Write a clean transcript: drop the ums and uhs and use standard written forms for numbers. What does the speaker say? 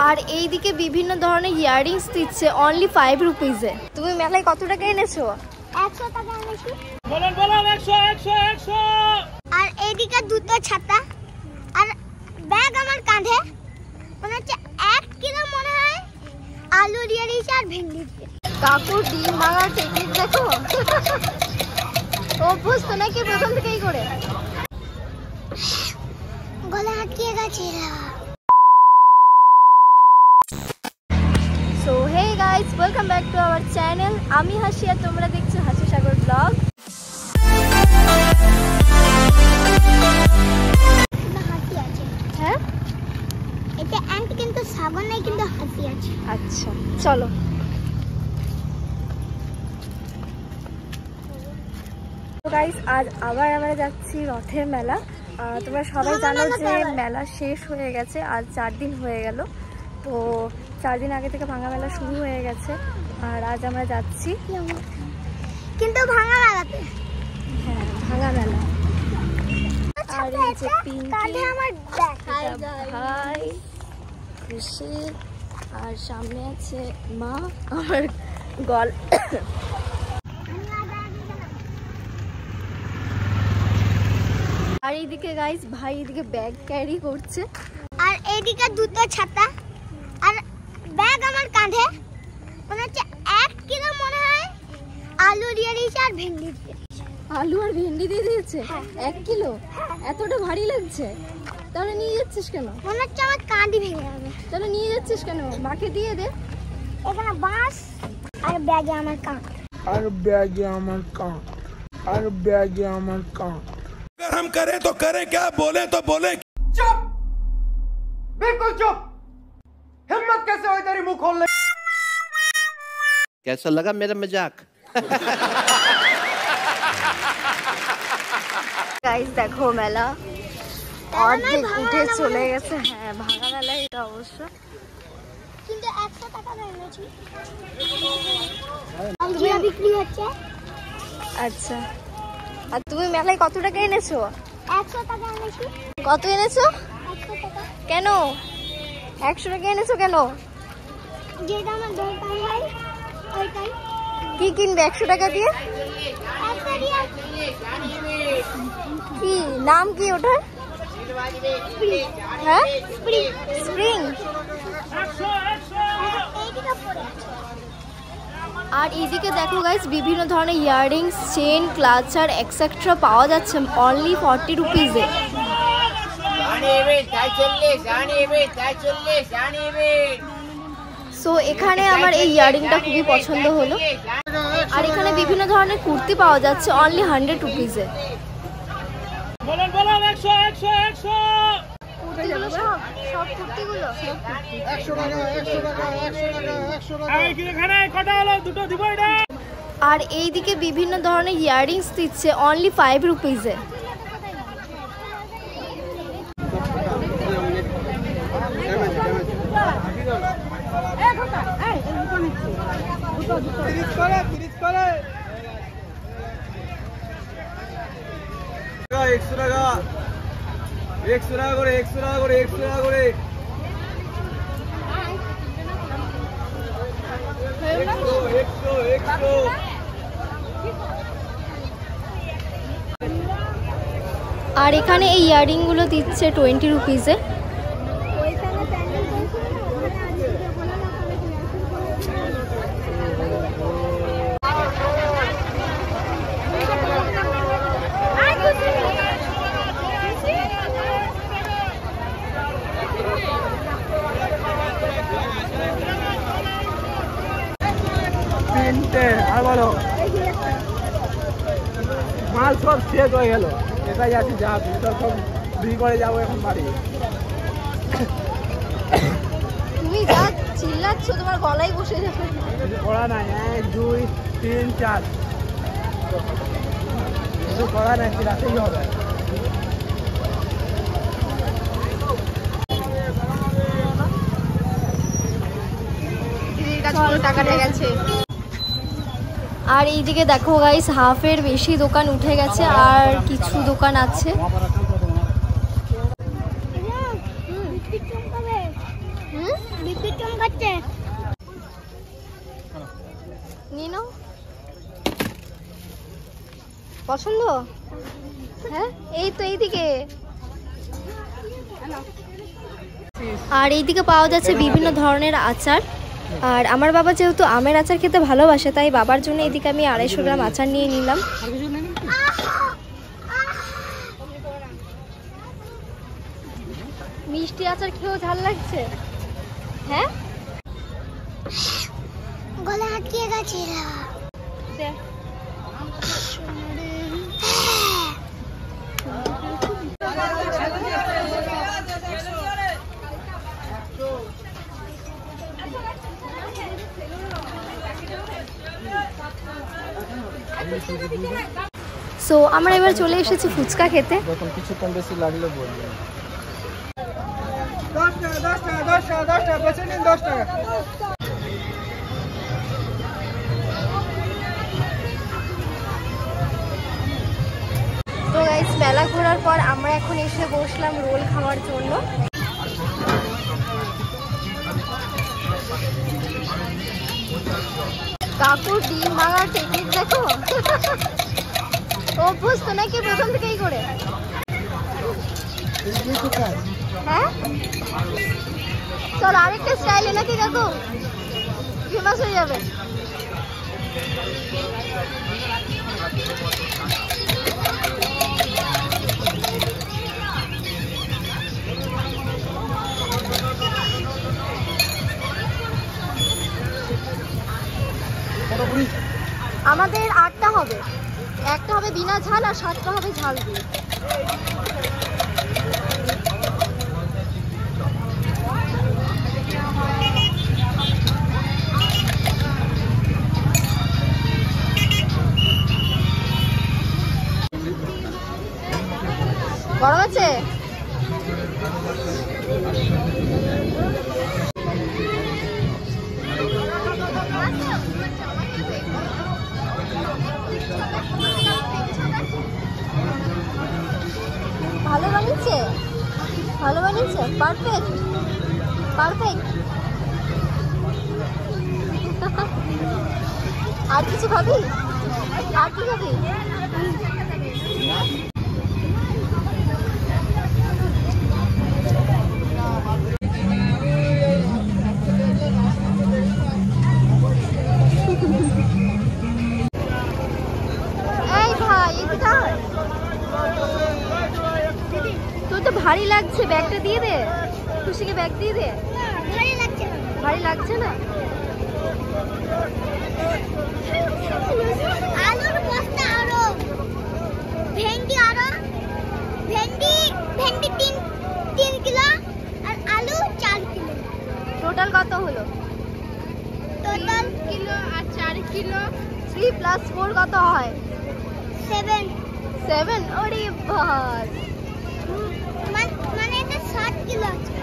আর এইদিকে বিভিন্ন ধরনের ইয়াররিংস দিচ্ছে অনলি 5 রুপিজে। তুমি মেলায় কত টাকা এনেছো? 100 টাকা এনেছি। বলেন 100। আর এইদিকে দুটো ছাতা আর ব্যাগ আমার কাঁধে, মনে হচ্ছে 1 কিলো মনে হয় আলু দিয়ে দিয়েছে আর ভেন্ডি দিয়ে। কাকু ডিম ভাঙার টেকনিক দেখো। ও বুঝতো নাকি প্রথম থেকেই করে। গলা আটকে গেছে। So hey guys, welcome back to our channel. আমি হাসি আর তোমরা দেখছো হাসি সাগর ব্লগ। হাসি আছে। হ্যাঁ, এটা অ্যান্ট কিন্তু সাবান নাই, কিন্তু হাসি আছে। আচ্ছা চলো। তো গাইস, আজ আবার আমরা যাচ্ছি রথের মেলা। তোমরা সবাই জানো যে মেলা শেষ হয়ে গেছে, আজ 4 দিন হয়ে গেল। তো 4 দিন আগে থেকে ভাঙা মেলা শুরু হয়ে গেছে আর আজ আমরা যাচ্ছি কিন্তু ভাঙা মেলাতে। হ্যাঁ, ভাঙা মেলা। আর এই যে পিঙ্কি আমার ব্যাগ, ভাই খুশি, আর সামনে আছে মা আমার গল। আর এইদিকে গাইস ভাই এদিকে ব্যাগ ক্যারি করছে। আর এইদিকে দুটো ছাতা আর ব্যাগ আমার কাঁধে, মনে হচ্ছে 1 কিলো মনে হয় আলু দিয়ে দিয়েছে আর ভেন্ডি দিয়ে। আলু আর ভেন্ডি দিয়ে দিয়েছে? হ্যাঁ। 1 কিলো? এতটা ভারী লাগছে? তাহলে নিয়ে যাচ্ছিস কেন? মনে হচ্ছে আমার কাঁধই ভেঙে যাবে। তাহলে নিয়ে যাচ্ছিস কেন? মাকে দিয়ে দে। এখানে বাঁশ আর ব্যাগে আমার কাঁধ। अगर हम करें तो करें क्या, बोले तो बोले। चुप, बिल्कुल चुप। हिम्मत कैसे हुई तेरी मुंह खोलने? कैसा लगा मेरा मजाक? গাইস দেখো মেলা অর্ধেক উঠে চলে গেছে। হ্যাঁ, ভাঙা মেলা এটা অবশ্য। কিন্তু 100 টাকা এনেছি। আর জিরা বিক্রি হচ্ছে। আচ্ছা, আর তুমি মেলায় কত টাকা এনেছো? 100 টাকা এনেছি। কত এনেছো? 100 টাকা। কেন 100 টাকা এনেছো কেন? যেটা আমার দরকার হয় ওইটাই। কি কিনবে 100 টাকা দিয়ে? কি নাম কি ওটার? হ্যাঁ, স্প্রিং। আর এইদিকে দেখো গাইস বিভিন্ন ধরনের ইয়াররিংস, চেন, ক্লাচার এক্সেট্রা পাওয়া যাচ্ছে অনলি 40 রুপিজে। সো এখানে আমার এই ইয়াররিংটা খুবই পছন্দ হলো। আর এখানে বিভিন্ন ধরনের কুর্তি পাওয়া যাচ্ছে অনলি 100 রুপিজে। বলেন 100। সব কুর্তিগুলো 100 টাকা। এখানে কটা হলো? দুটো দিব এটা। আর এইদিকে বিভিন্ন ধরনের ইয়াররিংস দিচ্ছে অনলি 5 রুপিজে। আর এখানে এই ইয়াররিং গুলো দিচ্ছে 20 রুপিজে। আর বলো, মাল সব শেষ হয়ে গেল। এটাই আছে, যা সব বিক্রি করে যাবো এখন বাড়ি। তুমি যা চিল্লাচ্ছ তোমার গলায় বসে যাবে। করা নাই, 1 2 3 4 কিছু করা নাই, রাতেই হবে। টাকাটা গেছে। আর এইদিকে দেখো গাইস হাফের বেশি দোকান উঠে গেছে আর কিছু দোকান আছে। বিদ্যুৎ চমকাচ্ছে। নিয়ে নাও। পছন্দ? হ্যাঁ, এই তো এইদিকে। আর এইদিকে পাওয়া যাচ্ছে বিভিন্ন ধরনের আচার। আর আমার বাবা যেহেতু আমের আচার খেতে ভালোবাসে, তাই বাবার জন্য এদিকে আমি 250 গ্রাম আচার নিয়ে নিলাম। মিষ্টি আচার খেয়েও ঝাল লাগছে। হ্যাঁ, গলা আটকে গেছে। সো আমরা এবার চলে এসেছি ফুচকা খেতে। কিছুক্ষণ বেশি লাগলে বলবেন। 10 টাকা বেশি নিন, 10 টাকা। তো গাইস, মেলা ঘোরার পর আমরা এখন এসে বসলাম রোল খাওয়ার জন্য। কাকুর ডিম ভাঙার টেকনিক দেখো। অভ্যস্ত নাকি প্রথম থেকেই করে? হ্যাঁ, চল আরেকটা স্টাইলে নাকি কাকু, ফেমাস হয়ে যাবে। আমাদের 8টা হবে, একটা হবে বিনা ঝাল আর 7টা হবে ঝাল দিয়ে। গরম আছে? ভালো বানিয়েছে, ভালো বানিয়েছে, পারফেক্ট পারফেক্ট। আর কিছু খাবি? আর কি খাবি? এই ভাই, এটা তোর তো ভারী লাগছে, ব্যাগটা দিয়ে দে। খুশিকে ব্যাগ দিয়ে দে। ভারী লাগছে না। ভারী লাগছে না? আলুর বস্তা আরো, ভেন্ডি আরো, ভেন্ডি 3 কিলো আর আলু 4 কিলো। টোটাল কত হলো? টোটাল কিলো আর 4 কিলো 3 + 4 কত হয়? 7। ওরে ভাই, মানে এটা 7 কিলো আছে।